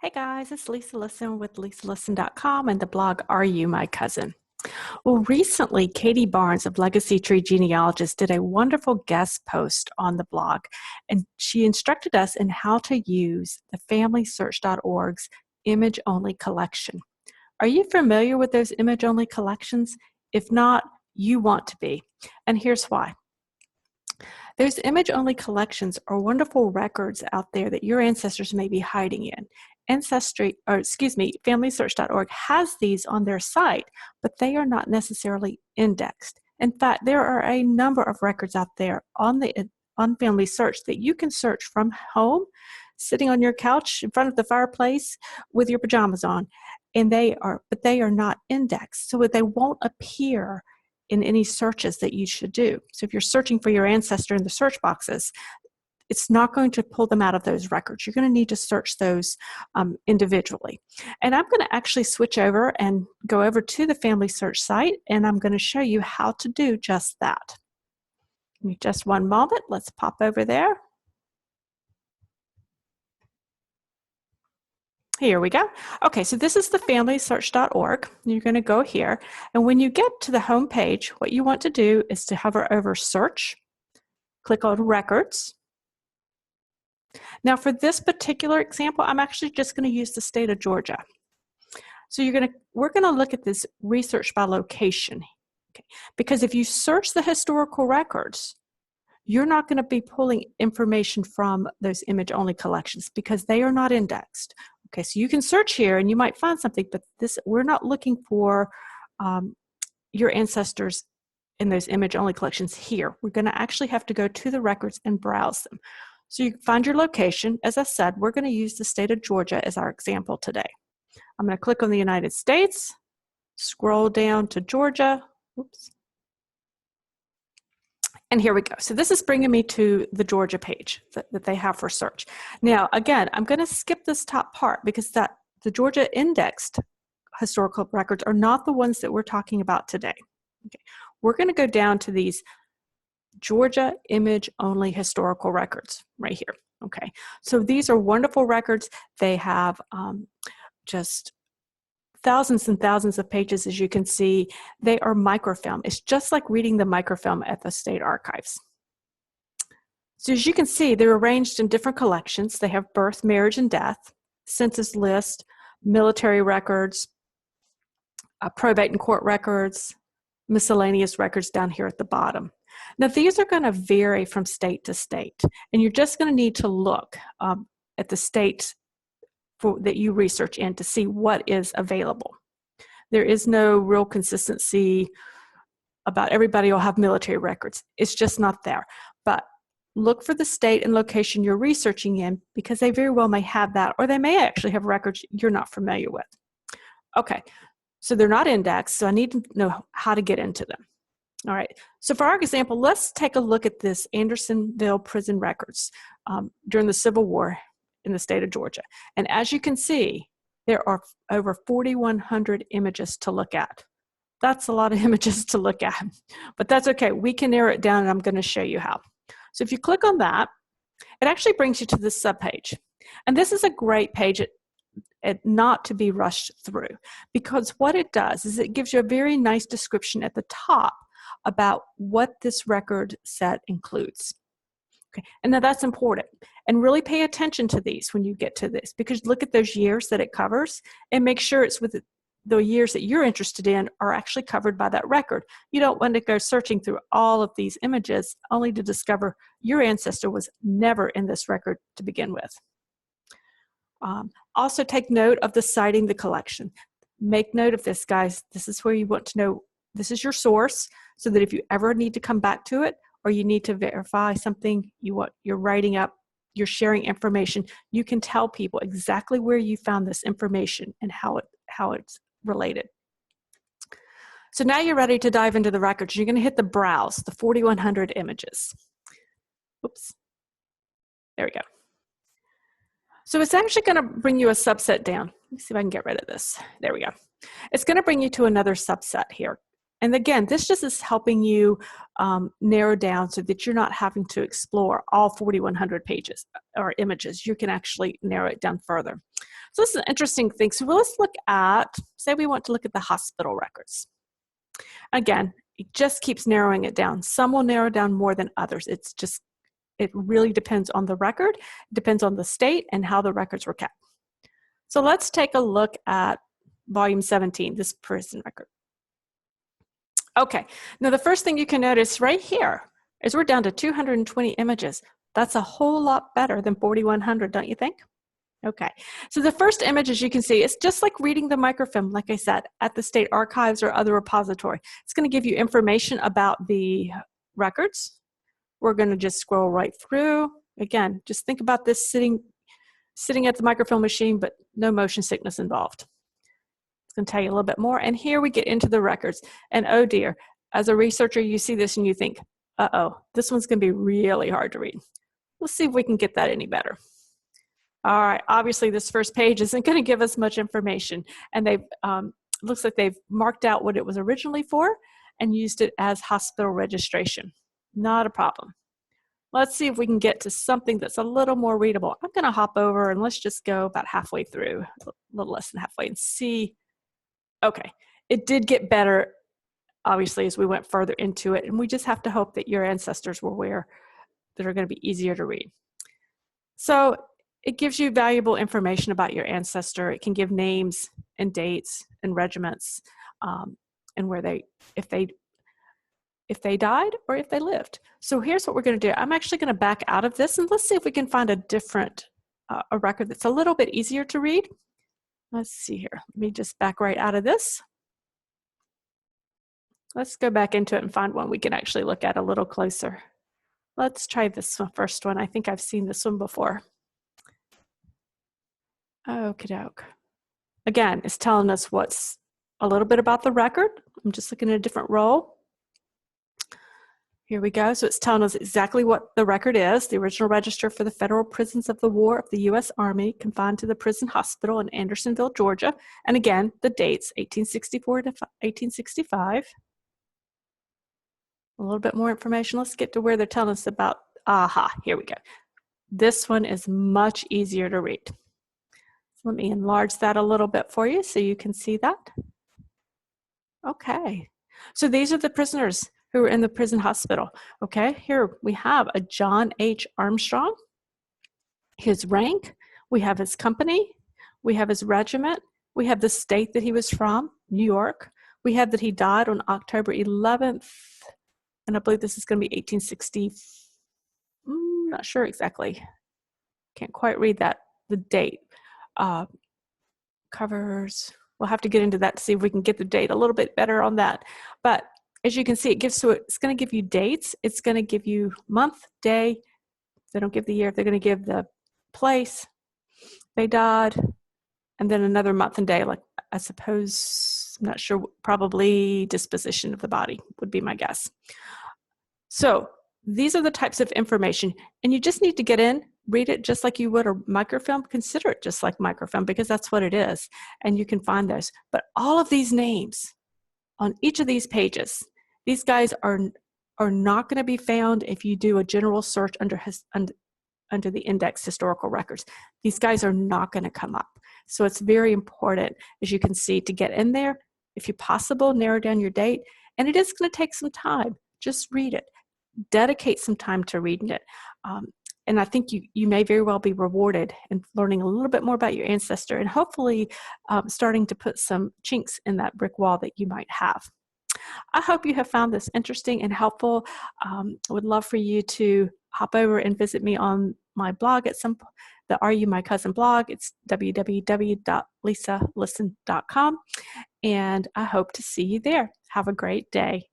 Hey guys, it's Lisa Listen with lisalisten.com and the blog Are You My Cousin? Well, recently, Katie Barnes of Legacy Tree Genealogist did a wonderful guest post on the blog, and she instructed us in how to use the FamilySearch.org's image-only collection. Are you familiar with those image-only collections? If not, you want to be, and here's why. Those image-only collections are wonderful records out there that your ancestors may be hiding in. FamilySearch.org has these on their site, but they are not necessarily indexed. In fact, there are a number of records out there on Family Search that you can search from home, sitting on your couch in front of the fireplace with your pajamas on, but they are not indexed, so they won't appear in any searches that you should do. So if you're searching for your ancestor in the search boxes, it's not going to pull them out of those records. You're going to need to search those individually. And I'm going to actually switch over and go over to the Family Search site, and I'm going to show you how to do just that. Give me just one moment. Let's pop over there. Here we go. Okay, so this is the FamilySearch.org. You're going to go here, and when you get to the home page, what you want to do is to hover over Search, click on Records. Now for this particular example, I'm actually just going to use the state of Georgia. So we're going to look at this research by location, okay? Because if you search the historical records, you're not going to be pulling information from those image-only collections because they are not indexed. Okay, so you can search here and you might find something, but we're not looking for your ancestors in those image-only collections here. We're going to actually have to go to the records and browse them. So you find your location. As I said, we're going to use the state of Georgia as our example today. I'm going to click on the United States, scroll down to Georgia. Oops. And here we go. So this is bringing me to the Georgia page that they have for search. Now, again, I'm going to skip this top part because the Georgia indexed historical records are not the ones that we're talking about today. Okay. We're going to go down to these Georgia image-only historical records right here. Okay. So these are wonderful records. They have just thousands and thousands of pages, as you can see. They are microfilm. It's just like reading the microfilm at the state archives. So as you can see, they're arranged in different collections. They have birth, marriage, and death, census list, military records, probate and court records, miscellaneous records down here at the bottom. Now these are going to vary from state to state, and you're just going to need to look at the state that you research in to see what is available. There is no real consistency about everybody will have military records. It's just not there. But look for the state and location you're researching in because they very well may have that, or they may actually have records you're not familiar with. Okay, so they're not indexed, so I need to know how to get into them. All right, so for our example, let's take a look at this Andersonville prison records during the Civil War in the state of Georgia. And as you can see, there are over 4,100 images to look at. That's a lot of images to look at, but that's okay. We can narrow it down, and I'm going to show you how. So if you click on that, it actually brings you to this subpage. And this is a great page not to be rushed through, because what it does is it gives you a very nice description at the top about what this record set includes. Okay, and now that's important. And really pay attention to these when you get to this, because look at those years that it covers and make sure it's with the years that you're interested in are actually covered by that record. You don't want to go searching through all of these images only to discover your ancestor was never in this record to begin with. Also take note of the citing the collection. Make note of this, guys. This is where you want to know this is your source, so that if you ever need to come back to it, or you need to verify something you're writing up, you're sharing information, you can tell people exactly where you found this information and how it's related. So now you're ready to dive into the records. You're going to hit the browse, the 4,100 images. Oops. There we go. So it's actually going to bring you a subset down. Let me see if I can get rid of this. There we go. It's going to bring you to another subset here. And again, this just is helping you narrow down so that you're not having to explore all 4,100 pages or images. You can actually narrow it down further. So this is an interesting thing. So let's look at, say we want to look at the hospital records. Again, it just keeps narrowing it down. Some will narrow down more than others. It really depends on the record, depends on the state and how the records were kept. So let's take a look at volume 17, this prison record. Okay, now the first thing you can notice right here is we're down to 220 images. That's a whole lot better than 4,100, don't you think? Okay, so the first image, as you can see, is just like reading the microfilm, like I said, at the state archives or other repository. It's going to give you information about the records. We're going to just scroll right through. Again, just think about this sitting at the microfilm machine, but no motion sickness involved. It's going to tell you a little bit more. And here we get into the records. And oh dear, as a researcher, you see this and you think, uh-oh, this one's going to be really hard to read. Let's see if we can get that any better. All right, obviously this first page isn't going to give us much information, and they've looks like they've marked out what it was originally for and used it as hospital registration. Not a problem. Let's see if we can get to something that's a little more readable. I'm going to hop over and let's just go about halfway through, a little less than halfway, and see. Okay, it did get better, obviously, as we went further into it, and we just have to hope that your ancestors were where that are going to be easier to read. So it gives you valuable information about your ancestor. It can give names and dates and regiments, and where if they died or if they lived. So here's what we're going to do. I'm actually going to back out of this, and let's see if we can find a different a record that's a little bit easier to read. Let's see here. Let me just back right out of this. Let's go back into it and find one we can actually look at a little closer. Let's try this first one. I think I've seen this one before. Okie doke. Again, it's telling us what's a little bit about the record. I'm just looking at a different roll. Here we go. So it's telling us exactly what the record is. The original register for the federal prisons of the war of the U.S. Army confined to the prison hospital in Andersonville, Georgia. And again, the dates, 1864 to 1865. A little bit more information. Let's get to where they're telling us about, aha, here we go. This one is much easier to read. Let me enlarge that a little bit for you so you can see that. Okay, so these are the prisoners who were in the prison hospital. Okay, here we have a John H. Armstrong, his rank, we have his company, we have his regiment, we have the state that he was from, New York. We have that he died on October 11th, and I believe this is going to be 1860. Not sure exactly. Can't quite read that, the date. Covers, we'll have to get into that to see if we can get the date a little bit better on that. But as you can see, it's going to give you dates. It's going to give you month, day. They don't give the year. They're going to give the place they died, and then another month and day, like I suppose, I'm not sure, probably disposition of the body would be my guess. So these are the types of information, and you just need to get in, read it just like you would a microfilm, consider it just like microfilm because that's what it is, and you can find those. But all of these names on each of these pages, these guys are not going to be found if you do a general search under the index historical records. These guys are not going to come up. So it's very important, as you can see, to get in there. If you possible, narrow down your date, and it is going to take some time. Just read it. Dedicate some time to reading it. And I think you may very well be rewarded in learning a little bit more about your ancestor and hopefully starting to put some chinks in that brick wall that you might have. I hope you have found this interesting and helpful. I would love for you to hop over and visit me on my blog at the Are You My Cousin blog. It's www.lisalisten.com, and I hope to see you there. Have a great day.